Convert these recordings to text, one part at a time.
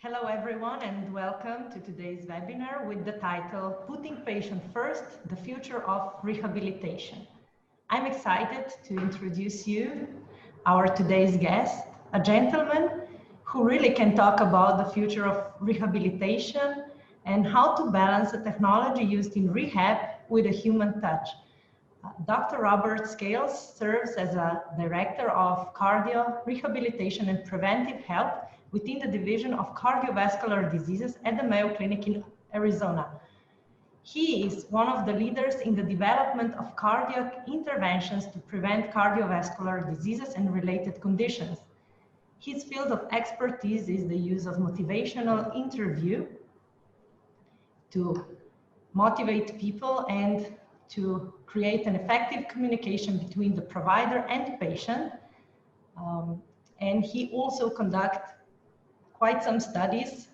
Hello everyone and welcome to today's webinar with the title Putting Patient First, the Future of Rehabilitation. I'm excited to introduce you our today's guest, a gentleman who really can talk about the future of rehabilitation and how to balance the technology used in rehab with a human touch. Dr. Robert Scales serves as a Director of Cardio, Rehabilitation and Preventive Health within the Division of Cardiovascular Diseases at the Mayo Clinic in Arizona. He is one of the leaders in the development of cardiac interventions to prevent cardiovascular diseases and related conditions. His field of expertise is the use of motivational interview to motivate people and to create an effective communication between the provider and patient. And he also conducts quite some studies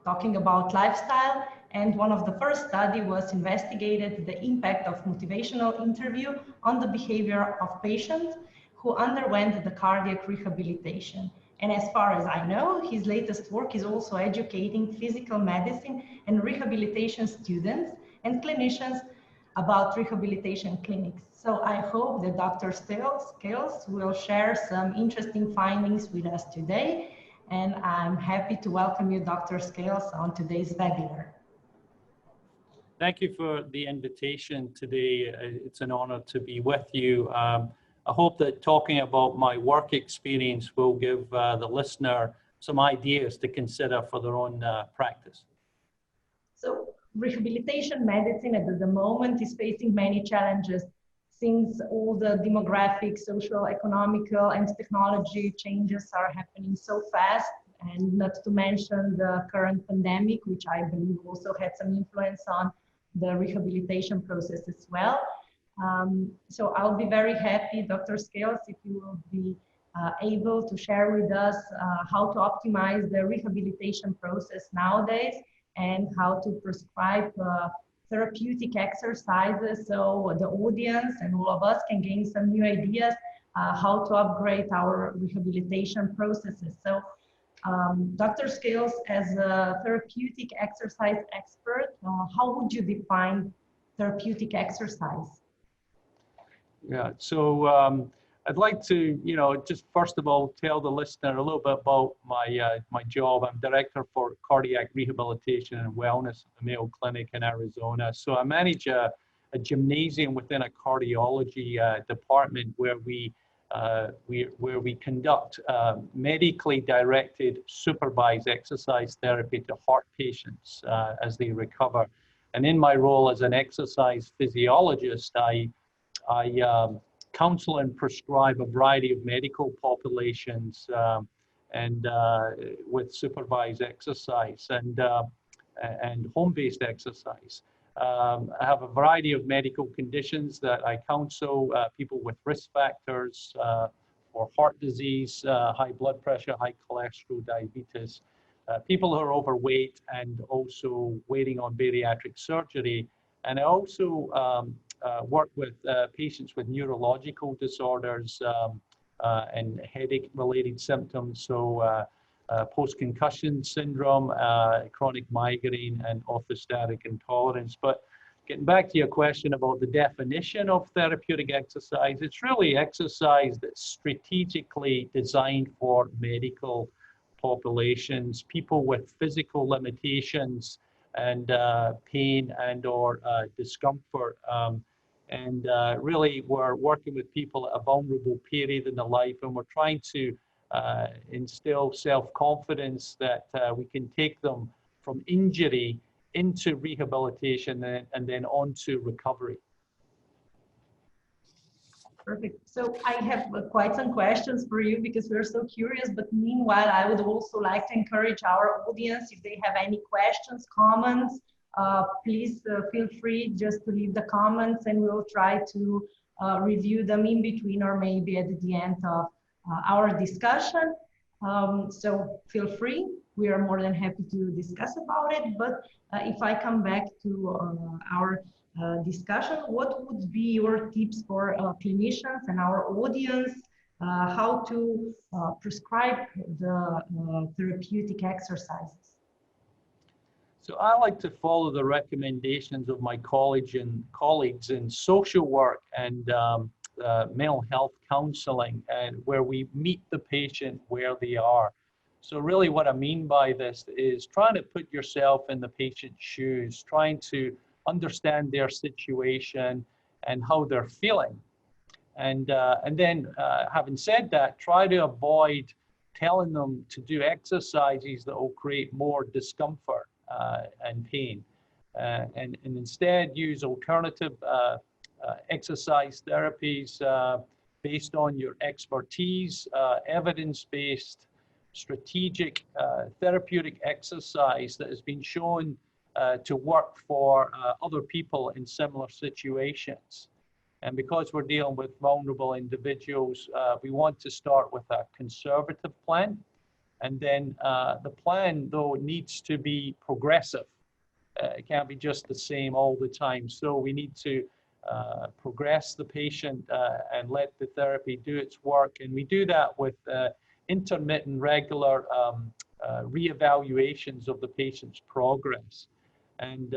talking about lifestyle. And one of the first study was investigated the impact of motivational interview on the behavior of patients who underwent the cardiac rehabilitation. And as far as I know, his latest work is also educating physical medicine and rehabilitation students and clinicians about rehabilitation clinics. So I hope that Dr. Scales will share some interesting findings with us today. And I'm happy to welcome you, Dr. Scales, on today's webinar. Thank you for the invitation today. It's an honor to be with you. I hope that talking about my work experience will give the listener some ideas to consider for their own practice. So rehabilitation medicine at the moment is facing many challenges since all the demographic, social, economical, and technology changes are happening so fast, and not to mention the current pandemic, which I believe also had some influence on the rehabilitation process as well. So I'll be very happy, Dr. Scales, if you will be able to share with us how to optimize the rehabilitation process nowadays and how to prescribe therapeutic exercises so the audience and all of us can gain some new ideas how to upgrade our rehabilitation processes. So Dr. Scales, as a therapeutic exercise expert, how would you define therapeutic exercise? Yeah, so I'd like to, just first of all, tell the listener a little bit about my job. I'm Director for Cardiac Rehabilitation and Wellness at the Mayo Clinic in Arizona. So I manage a gymnasium within a cardiology department where we conduct medically directed supervised exercise therapy to heart patients as they recover. And in my role as an exercise physiologist, I counsel and prescribe a variety of medical populations and with supervised exercise and home-based exercise. I have a variety of medical conditions that I counsel people with risk factors for heart disease, high blood pressure, high cholesterol, diabetes, people who are overweight and also waiting on bariatric surgery. And I also work with patients with neurological disorders and headache-related symptoms, so post-concussion syndrome, chronic migraine, and orthostatic intolerance. But getting back to your question about the definition of therapeutic exercise, it's really exercise that's strategically designed for medical populations, people with physical limitations and pain and or discomfort. Really, we're working with people at a vulnerable period in their life, and we're trying to instill self-confidence that we can take them from injury into rehabilitation and then on to recovery. Perfect. So I have quite some questions for you because we're so curious, but meanwhile, I would also like to encourage our audience, if they have any questions, comments, please feel free just to leave the comments and we'll try to review them in between or maybe at the end of our discussion. So feel free, we are more than happy to discuss about it. But if I come back to our discussion, what would be your tips for clinicians and our audience how to prescribe the therapeutic exercises? So I like to follow the recommendations of my colleagues in social work and mental health counseling, and where we meet the patient where they are. So really what I mean by this is trying to put yourself in the patient's shoes, trying to understand their situation and how they're feeling. And then having said that, try to avoid telling them to do exercises that will create more discomfort and pain. And instead use alternative exercise therapies based on your expertise, evidence-based, strategic therapeutic exercise that has been shown to work for other people in similar situations. And because we're dealing with vulnerable individuals, we want to start with a conservative plan. And then the plan, though, needs to be progressive. It can't be just the same all the time. So we need to progress the patient and let the therapy do its work. And we do that with intermittent, regular reevaluations of the patient's progress. And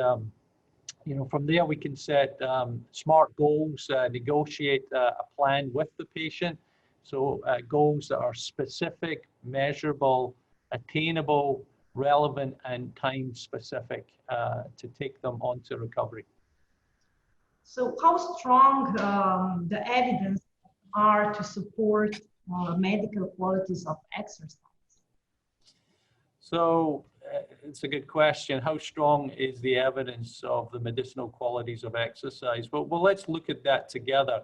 from there we can set smart goals, negotiate a plan with the patient. So goals that are specific, measurable, attainable, relevant, and time specific to take them on to recovery. So how strong the evidence are to support medical qualities of exercise? So it's a good question. How strong is the evidence of the medicinal qualities of exercise? Well, let's look at that together.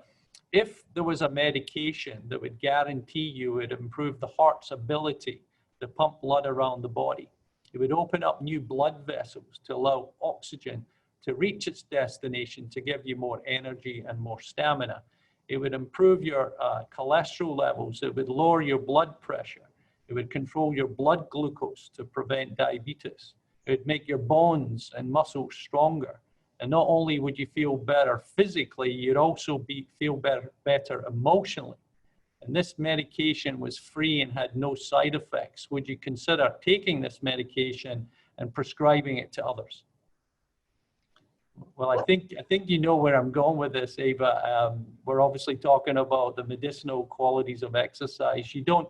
If there was a medication that would guarantee you it would improve the heart's ability to pump blood around the body, it would open up new blood vessels to allow oxygen to reach its destination, to give you more energy and more stamina. It would improve your cholesterol levels. It would lower your blood pressure. It would control your blood glucose to prevent diabetes. It would make your bones and muscles stronger. And not only would you feel better physically, you'd also feel better emotionally. And this medication was free and had no side effects. Would you consider taking this medication and prescribing it to others? Well, I think you know where I'm going with this, Ava. We're obviously talking about the medicinal qualities of exercise. You don't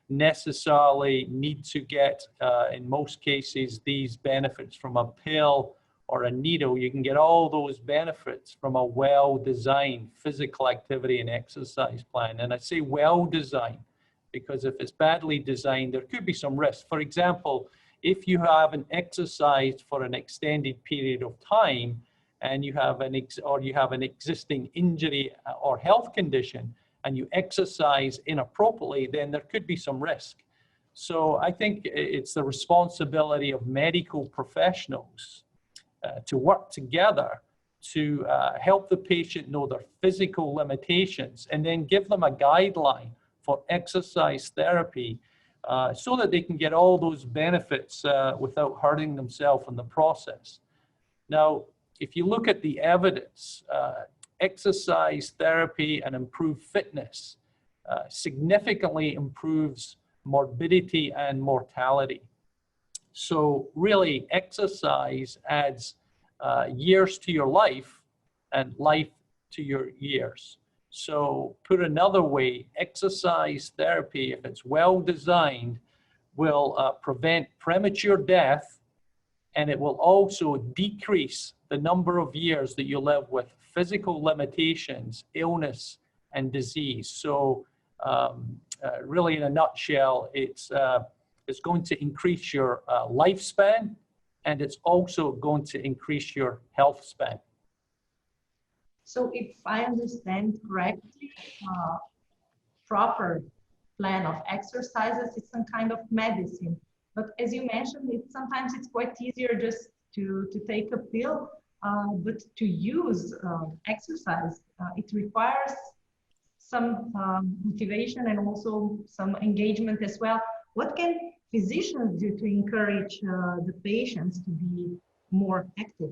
necessarily need to get, in most cases, these benefits from a pill or a needle. You can get all those benefits from a well-designed physical activity and exercise plan. And I say well-designed because if it's badly designed, there could be some risk. For example, if you haven't exercised for an extended period of time and you have an existing injury or health condition, and you exercise inappropriately, then there could be some risk. So I think it's the responsibility of medical professionals to work together to help the patient know their physical limitations and then give them a guideline for exercise therapy so that they can get all those benefits without hurting themselves in the process. Now, if you look at the evidence, exercise therapy and improved fitness significantly improves morbidity and mortality. So really, exercise adds years to your life and life to your years. So put another way, exercise therapy, if it's well designed, will prevent premature death, and it will also decrease the number of years that you live with physical limitations, illness, and disease. So really, in a nutshell, it's going to increase your lifespan, and it's also going to increase your health span. So if I understand correctly, proper plan of exercises is some kind of medicine. But as you mentioned, sometimes it's quite easier just to take a pill, but to use exercise, it requires some motivation and also some engagement as well. What can physicians do to encourage the patients to be more active?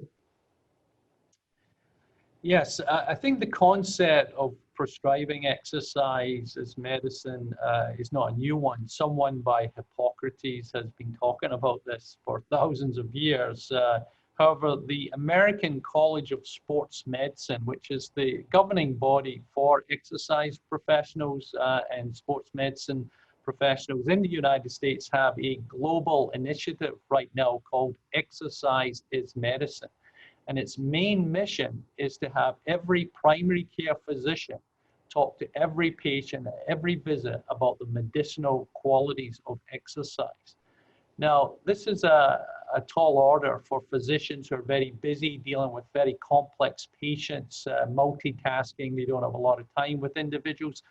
Yes, I think the concept of prescribing exercise as medicine is not a new one. Someone by Hippocrates has been talking about this for thousands of years. However, the American College of Sports Medicine, which is the governing body for exercise professionals and sports medicine professionals in the United States, have a global initiative right now called Exercise is Medicine. And its main mission is to have every primary care physician talk to every patient at every visit about the medicinal qualities of exercise. Now, this is a tall order for physicians who are very busy dealing with very complex patients, multitasking. They don't have a lot of time with individuals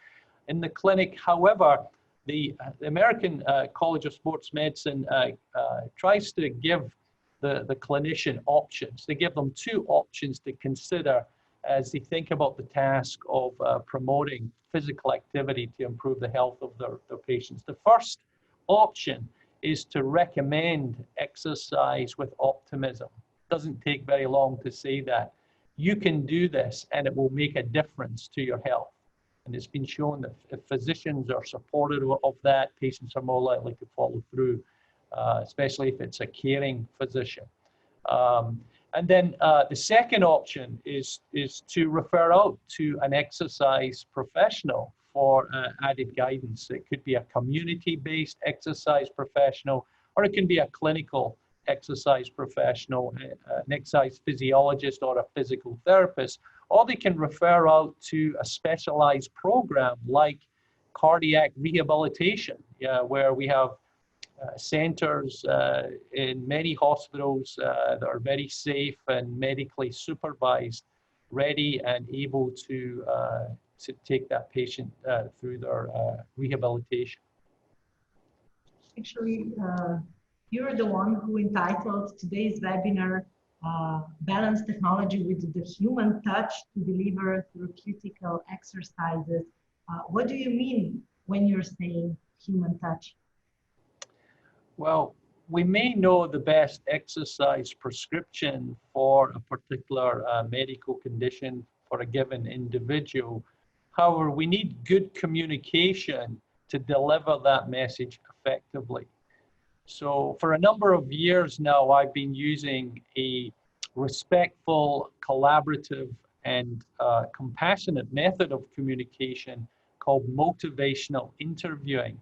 in the clinic. However, the American College of Sports Medicine tries to give the clinician options. They give them two options to consider as they think about the task of promoting physical activity to improve the health of their patients. The first option is to recommend exercise with optimism. It doesn't take very long to say that. You can do this and it will make a difference to your health. And it's been shown that if physicians are supportive of that, patients are more likely to follow through, especially if it's a caring physician. And then the second option is to refer out to an exercise professional for added guidance. It could be a community-based exercise professional, or it can be a clinical exercise professional, an exercise physiologist or a physical therapist, or they can refer out to a specialized program like cardiac rehabilitation, where we have centers in many hospitals that are very safe and medically supervised, ready and able to take that patient through their rehabilitation. Actually, you're the one who entitled today's webinar, Balance Technology with the Human Touch to Deliver Therapeutical Exercises. What do you mean when you're saying human touch? Well, we may know the best exercise prescription for a particular medical condition for a given individual. However, we need good communication to deliver that message effectively. So for a number of years now, I've been using a respectful, collaborative, and compassionate method of communication called motivational interviewing.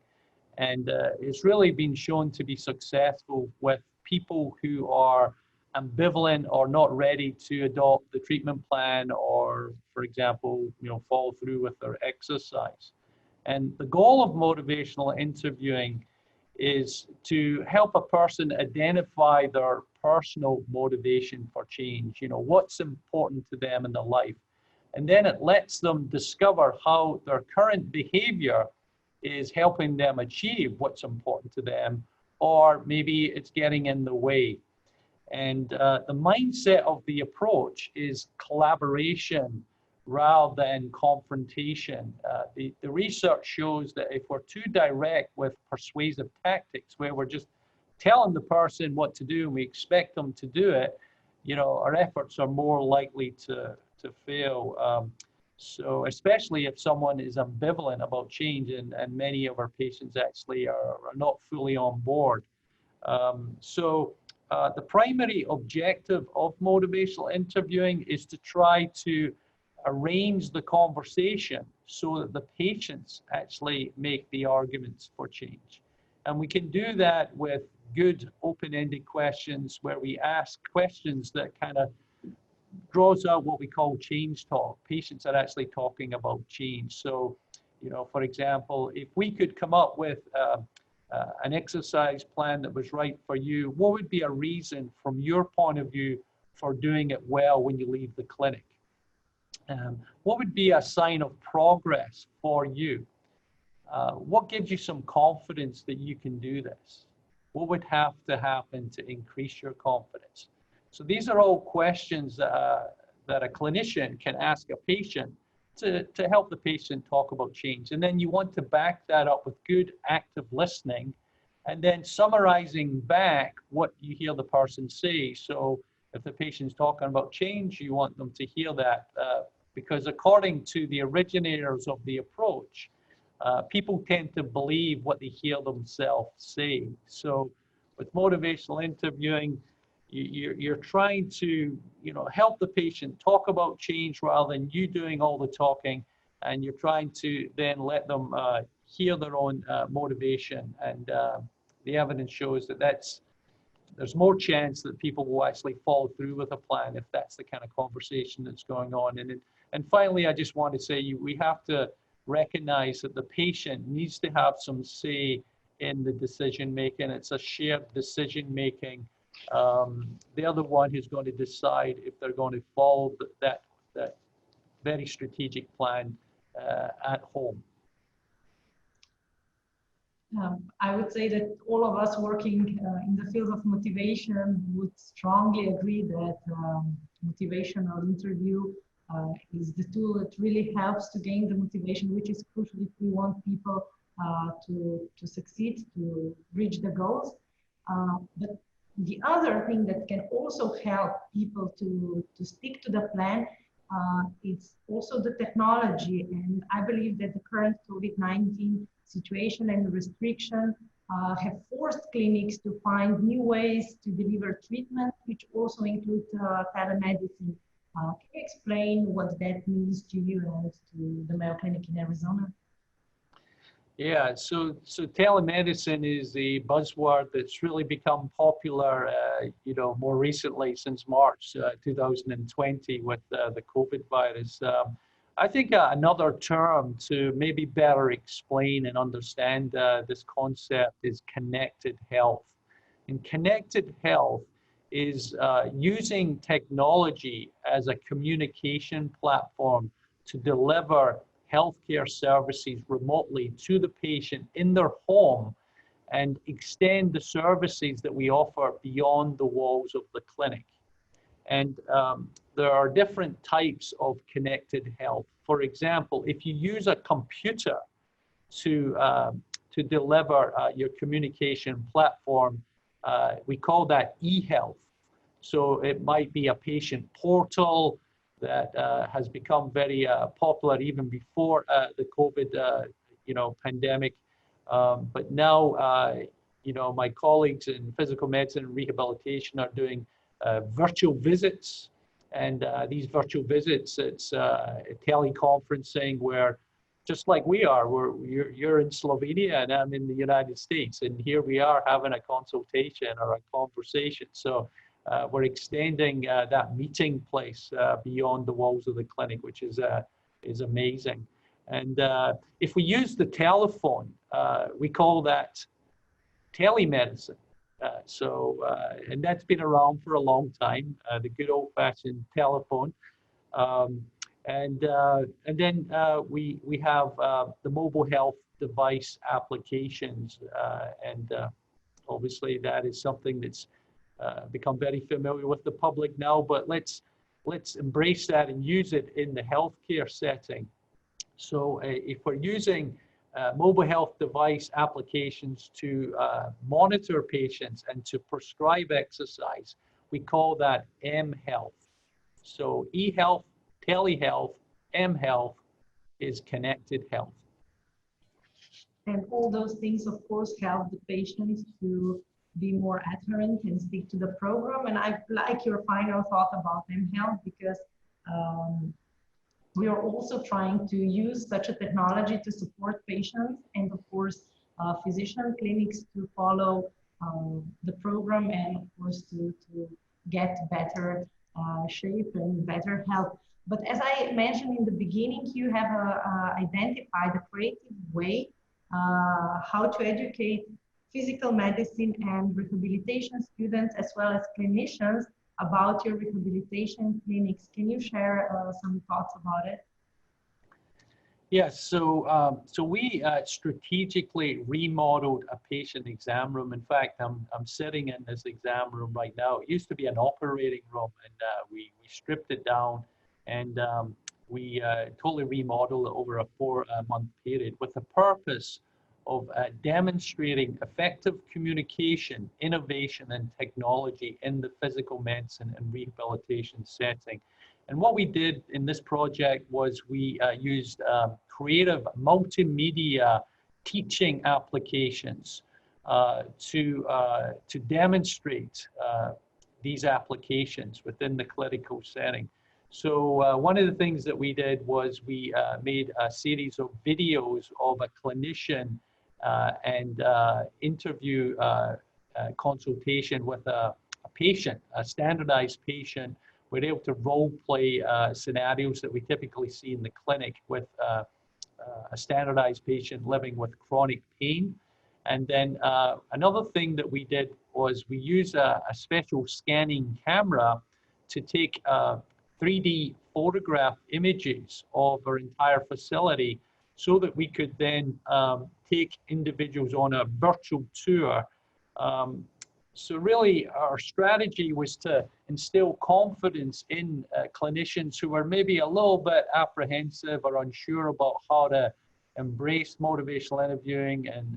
And it's really been shown to be successful with people who are ambivalent or not ready to adopt the treatment plan or, for example, follow through with their exercise. And the goal of motivational interviewing is to help a person identify their personal motivation for change, what's important to them in their life. And then it lets them discover how their current behavior is helping them achieve what's important to them, or maybe it's getting in the way. And the mindset of the approach is collaboration rather than confrontation. The research shows that if we're too direct with persuasive tactics, where we're just telling the person what to do and we expect them to do it, our efforts are more likely to fail. So especially if someone is ambivalent about change, and many of our patients actually are not fully on board. The primary objective of motivational interviewing is to try to arrange the conversation so that the patients actually make the arguments for change. And we can do that with good open-ended questions where we ask questions that kind of draws out what we call change talk. Patients are actually talking about change. So, for example, if we could come up with an exercise plan that was right for you, what would be a reason from your point of view for doing it well when you leave the clinic? What would be a sign of progress for you? What gives you some confidence that you can do this? What would have to happen to increase your confidence? So these are all questions that a clinician can ask a patient to help the patient talk about change. And then you want to back that up with good active listening and then summarizing back what you hear the person say. So If the patient's talking about change, you want them to hear that because according to the originators of the approach, people tend to believe what they hear themselves say. So with motivational interviewing, you're trying to help the patient talk about change rather than you doing all the talking, and you're trying to then let them hear their own motivation. And the evidence shows that there's more chance that people will actually follow through with a plan if that's the kind of conversation that's going on. And finally, I just want to say we have to recognize that the patient needs to have some say in the decision making. It's a shared decision making. They're the one who's going to decide if they're going to follow that very strategic plan at home. I would say that all of us working in the field of motivation would strongly agree that motivational interview is the tool that really helps to gain the motivation, which is crucial if we want people to succeed, to reach the goals. But the other thing that can also help people to stick to the plan is also the technology. And I believe that the current COVID-19 situation and restriction have forced clinics to find new ways to deliver treatment, which also include telemedicine. Can you explain what that means to you and to the Mayo Clinic in Arizona? Yeah, so telemedicine is a buzzword that's really become popular, more recently since March 2020 with the COVID virus. I think another term to maybe better explain and understand this concept is connected health. And connected health is using technology as a communication platform to deliver healthcare services remotely to the patient in their home and extend the services that we offer beyond the walls of the clinic. And there are different types of connected health. For example, if you use a computer to deliver your communication platform, we call that e-health. So it might be a patient portal that has become very popular even before the COVID pandemic. But now, my colleagues in physical medicine and rehabilitation are doing virtual visits. And these virtual visits, it's teleconferencing where, just like we are, you're in Slovenia and I'm in the United States. And here we are having a consultation or a conversation. So we're extending that meeting place beyond the walls of the clinic, which is amazing. And if we use the telephone, we call that telemedicine. And that's been around for a long time, the good old-fashioned telephone. And then we have the mobile health device applications, and obviously that is something that's become very familiar with the public now. But let's embrace that and use it in the healthcare setting. So if we're using mobile health device applications to monitor patients and to prescribe exercise, we call that mHealth. So e-health, telehealth, mHealth is connected health. And all those things, of course, help the patients to be more adherent and stick to the program. And I like your final thought about mHealth because we are also trying to use such a technology to support patients and, of course, physician clinics to follow the program and, of course, to get better shape and better health. But as I mentioned in the beginning, you have identified a creative way how to educate physical medicine and rehabilitation students as well as clinicians about your rehabilitation clinics. Can you share some thoughts about it? Yes, so we strategically remodeled a patient exam room. In fact, I'm sitting in this exam room right now. It used to be an operating room, and we stripped it down, and we totally remodeled it over a 4-month period with the purpose of demonstrating effective communication, innovation, and technology in the physical medicine and rehabilitation setting. And what we did in this project was we used creative multimedia teaching applications to demonstrate these applications within the clinical setting. So one of the things that we did was we made a series of videos of a clinician and interview consultation with a patient, a standardized patient. We're able to role play scenarios that we typically see in the clinic with a standardized patient living with chronic pain. And then another thing that we did was we used a special scanning camera to take 3D photograph images of our entire facility so that we could then take individuals on a virtual tour. So really our strategy was to instill confidence in clinicians who were maybe a little bit apprehensive or unsure about how to embrace motivational interviewing and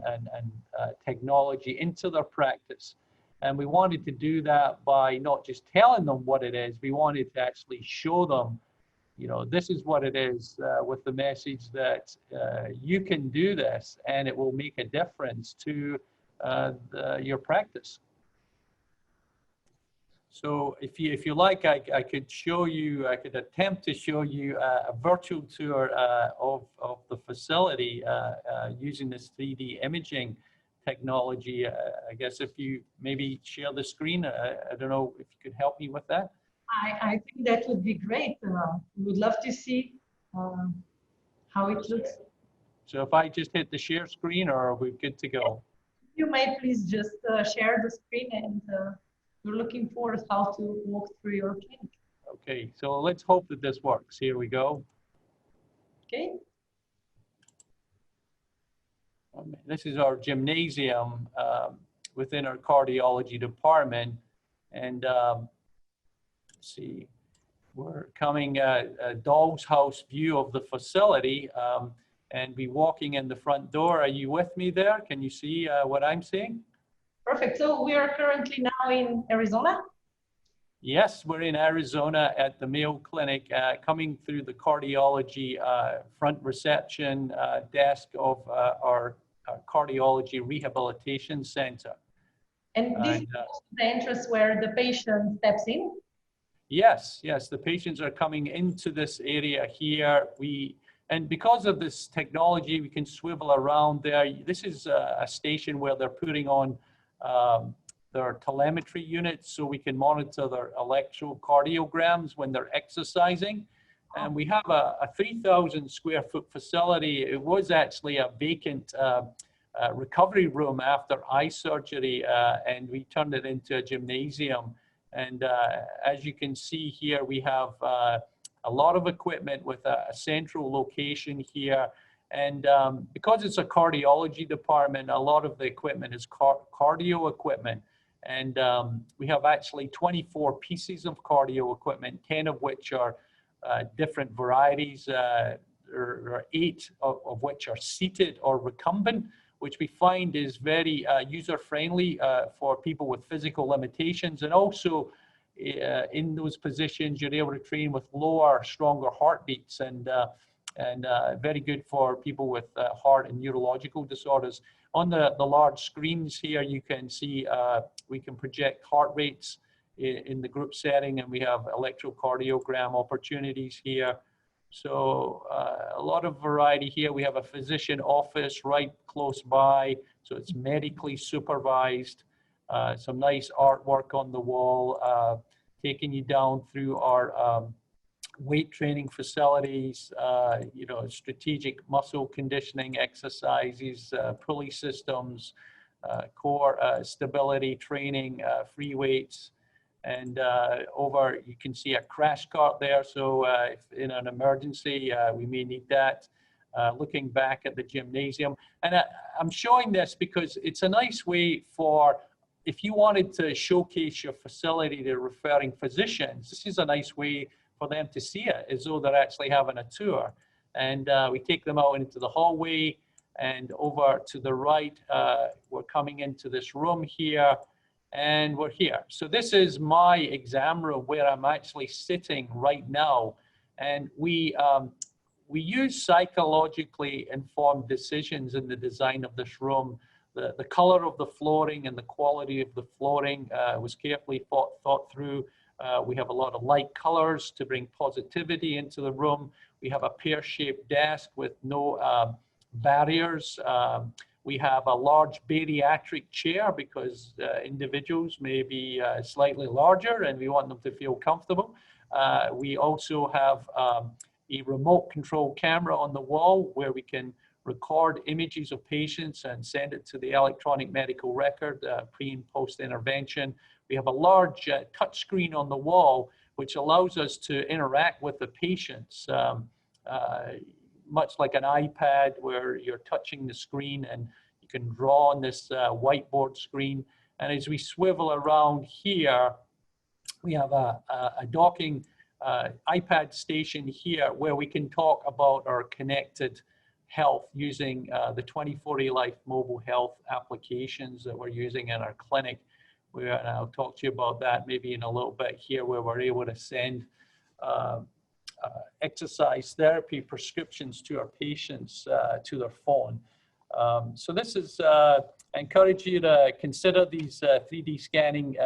technology into their practice. And we wanted to do that by not just telling them what it is, we wanted to actually show them, you know, this is what it is, with the message that you can do this and it will make a difference to your practice. So if you like, I could show you, I could attempt to show you a virtual tour of the facility using this 3D imaging technology. I guess if you maybe share the screen, I don't know if you could help me with that. I think that would be great. We would love to see how it looks. So if I just hit the share screen, or are we good to go? You may please just share the screen, and we're looking forward to how to walk through your clinic. Okay, so let's hope that this works. Here we go. Okay. This is our gymnasium within our cardiology department. And let's see, we're coming a dog's house view of the facility and be walking in the front door. Are you with me there? Can you see what I'm seeing? Perfect. So we are currently now in Arizona? Yes, we're in Arizona at the Mayo Clinic, coming through the cardiology front reception desk of our cardiology rehabilitation center. And this is the entrance where the patient steps in? Yes, yes, the patients are coming into this area here. And because of this technology, we can swivel around there. This is a station where they're putting on their telemetry units so we can monitor their electrocardiograms when they're exercising. And we have a 3,000 square foot facility. It was actually a vacant recovery room after eye surgery, and we turned it into a gymnasium. And as you can see here, we have a lot of equipment with a central location here. And because it's a cardiology department, a lot of the equipment is cardio equipment. And we have actually 24 pieces of cardio equipment, 10 of which are different varieties, or 8 of which are seated or recumbent, which we find is very user-friendly for people with physical limitations. And also in those positions, you're able to train with lower, stronger heartbeats, and very good for people with heart and neurological disorders. On the large screens here, you can see we can project heart rates in the group setting, and we have electrocardiogram opportunities here. So a lot of variety here. We have a physician office right close by, so it's medically supervised. Some nice artwork on the wall, taking you down through our weight training facilities, you know, strategic muscle conditioning exercises, pulley systems, core stability training, free weights. And over, you can see a crash cart there. So if in an emergency, we may need that. Looking back at the gymnasium. And I'm showing this because it's a nice way for, if you wanted to showcase your facility to referring physicians, this is a nice way for them to see it as though they're actually having a tour. And we take them out into the hallway. And over to the right, we're coming into this room here, and we're here. So this is my exam room where I'm actually sitting right now. And we use psychologically informed decisions in the design of this room. The color of the flooring and the quality of the flooring was carefully thought through. We have a lot of light colors to bring positivity into the room. We have a pear-shaped desk with no barriers. We have a large bariatric chair because individuals may be slightly larger and we want them to feel comfortable. We also have a remote control camera on the wall where we can record images of patients and send it to the electronic medical record pre and post intervention. We have a large touch screen on the wall which allows us to interact with the patients, much like an iPad where you're touching the screen and you can draw on this whiteboard screen. And as we swivel around here, we have a docking iPad station here where we can talk about our connected health using the 2040 Life mobile health applications that we're using in our clinic. And I'll talk to you about that maybe in a little bit here, where we're able to send exercise therapy prescriptions to our patients to their phone. So this is, I encourage you to consider these 3D scanning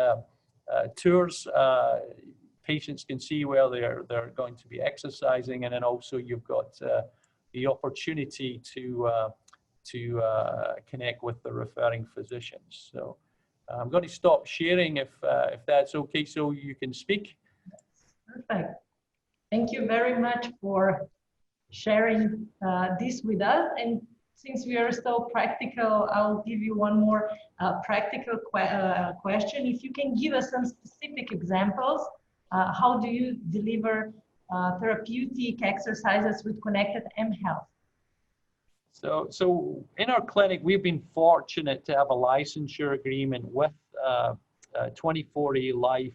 tours. Patients can see where they're going to be exercising, and then also you've got the opportunity to connect with the referring physicians. So I'm going to stop sharing if that's okay, so you can speak. Perfect. Thank you very much for sharing this with us. And since we are so practical, I'll give you one more practical question. If you can give us some specific examples, how do you deliver therapeutic exercises with connected mHealth? So in our clinic, we've been fortunate to have a licensure agreement with 2040 Life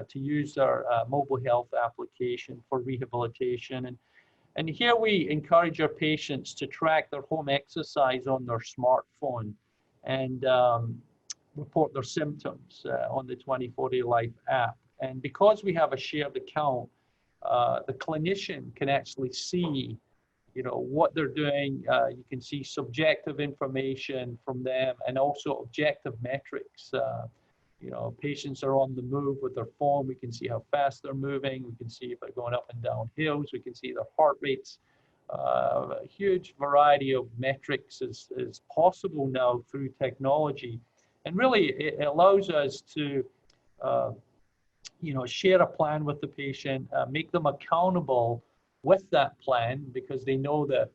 to use our mobile health application for rehabilitation. And here we encourage our patients to track their home exercise on their smartphone and report their symptoms on the 2040 Life app. And because we have a shared account, the clinician can actually see, you know, what they're doing. You can see subjective information from them and also objective metrics. You know, patients are on the move with their phone. We can see how fast they're moving. We can see if they're going up and down hills. We can see their heart rates. A huge variety of metrics is possible now through technology. And really, it allows us to, you know, share a plan with the patient, make them accountable with that plan because they know that,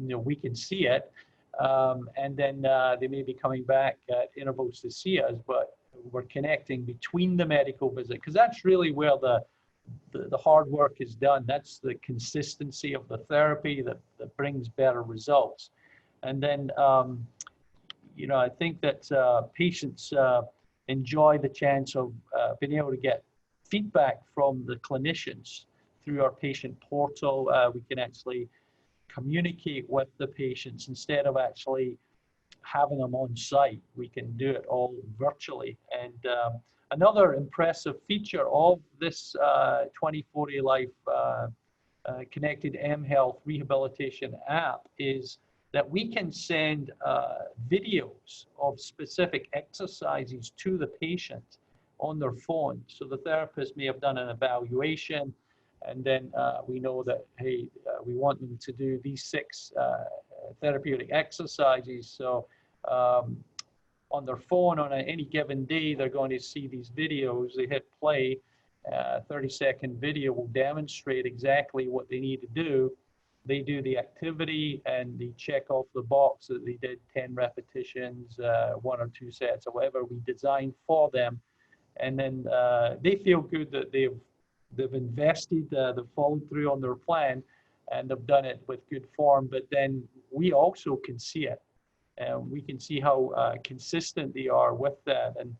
you know, we can see it. And then they may be coming back at intervals to see us, but we're connecting between the medical visit, because that's really where the hard work is done. That's the consistency of the therapy that brings better results. And then, you know, I think that patients enjoy the chance of being able to get feedback from the clinicians through our patient portal. We can actually communicate with the patients instead of actually having them on site. We can do it all virtually. And another impressive feature of this 2040 Life connected mHealth rehabilitation app is that we can send videos of specific exercises to the patient on their phone. So the therapist may have done an evaluation, and then we know that, hey, we want them to do these 6 therapeutic exercises. So on their phone on any given day, they're going to see these videos. They hit play. 30-second video will demonstrate exactly what they need to do. They do the activity and they check off the box that they did 10 repetitions, 1 or 2 sets, or whatever we designed for them. And then they feel good that they've invested, they've followed through on their plan, and they've done it with good form. But then we also can see it, and we can see how consistent they are with that. And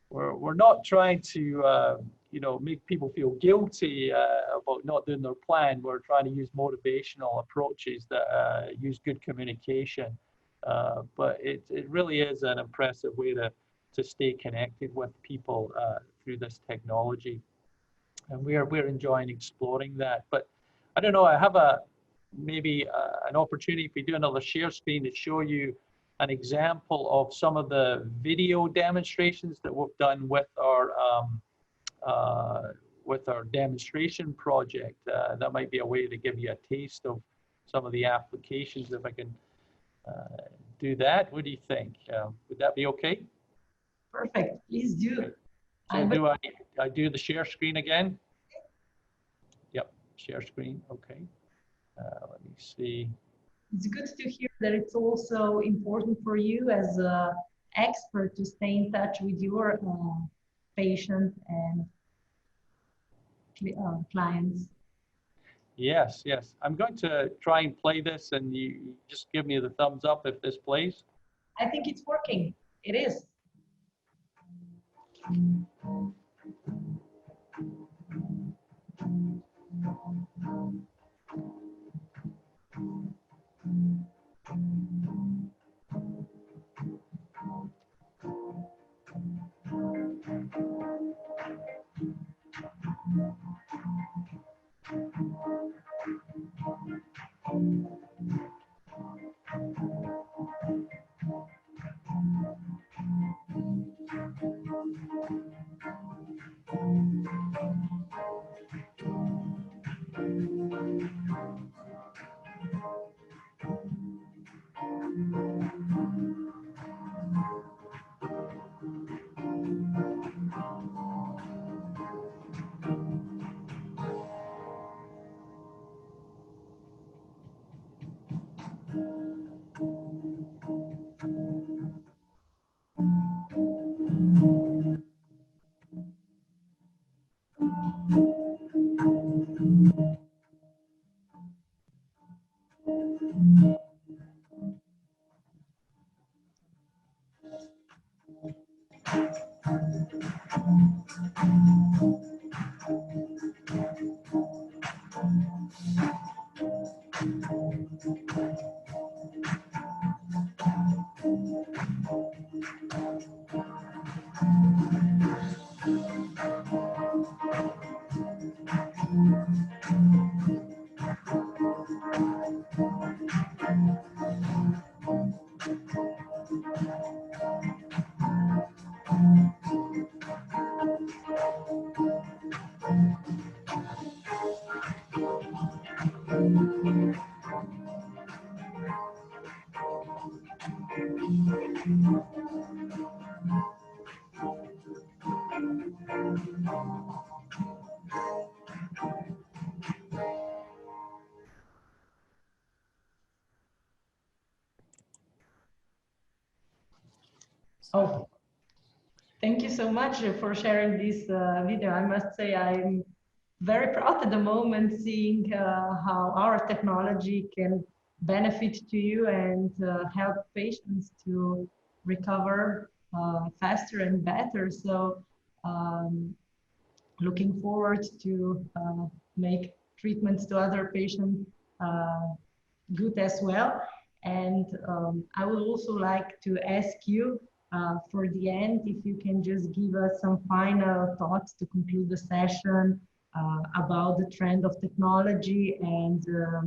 we're not trying to you know, make people feel guilty about not doing their plan. We're trying to use motivational approaches that use good communication But it really is an impressive way to stay connected with people through this technology. And we're enjoying exploring that. But I don't know, I have maybe an opportunity, if we do another share screen, to show you an example of some of the video demonstrations that we've done with our demonstration project. That might be a way to give you a taste of some of the applications, if I can do that. What do you think? Would that be okay? Perfect, please do. So do I do the share screen again? Yep, share screen, okay. Let me see. It's good to hear that it's also important for you as an expert to stay in touch with your patients and clients. Yes, yes. I'm going to try and play this, and you just give me the thumbs up if this plays. I think it's working. It is. Oh, thank you so much for sharing this video. I must say I'm very proud at the moment seeing how our technology can benefit to you and help patients to recover faster and better. So looking forward to make treatments to other patients good as well. And I would also like to ask you for the end, if you can just give us some final thoughts to conclude the session about the trend of technology and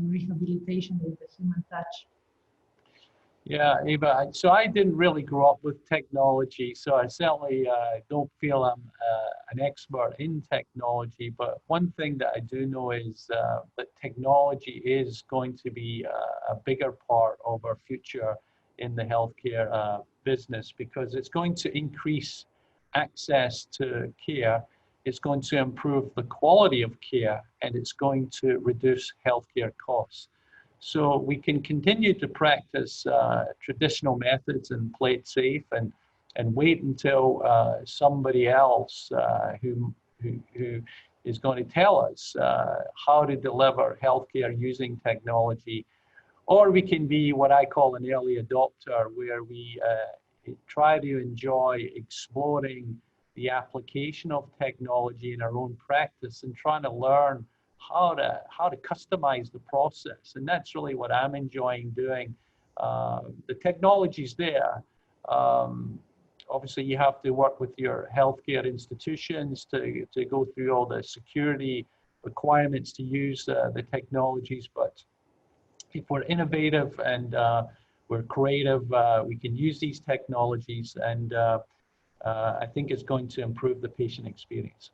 rehabilitation with the human touch. Yeah, Eva, so I didn't really grow up with technology, so I certainly don't feel I'm an expert in technology, but one thing that I do know is that technology is going to be a bigger part of our future in the healthcare business, because it's going to increase access to care, it's going to improve the quality of care, and it's going to reduce healthcare costs. So we can continue to practice traditional methods and play it safe and wait until somebody else who is going to tell us how to deliver healthcare using technology. Or we can be what I call an early adopter, where we try to enjoy exploring the application of technology in our own practice and trying to learn how to customize the process. And that's really what I'm enjoying doing The technology's there. Obviously, you have to work with your healthcare institutions to go through all the security requirements to use the technologies. But if we're innovative and we're creative, we can use these technologies, and I think it's going to improve the patient experience.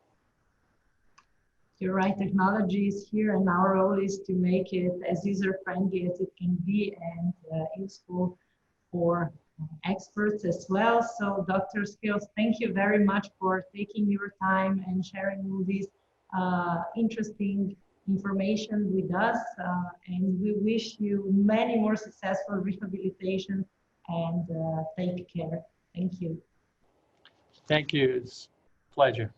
You're right, technology is here, and our role is to make it as user-friendly as it can be and useful for experts as well. So Dr. Skills, thank you very much for taking your time and sharing all this interesting information with us. And we wish you many more successful rehabilitation, and take care. Thank you. Thank you. It's a pleasure.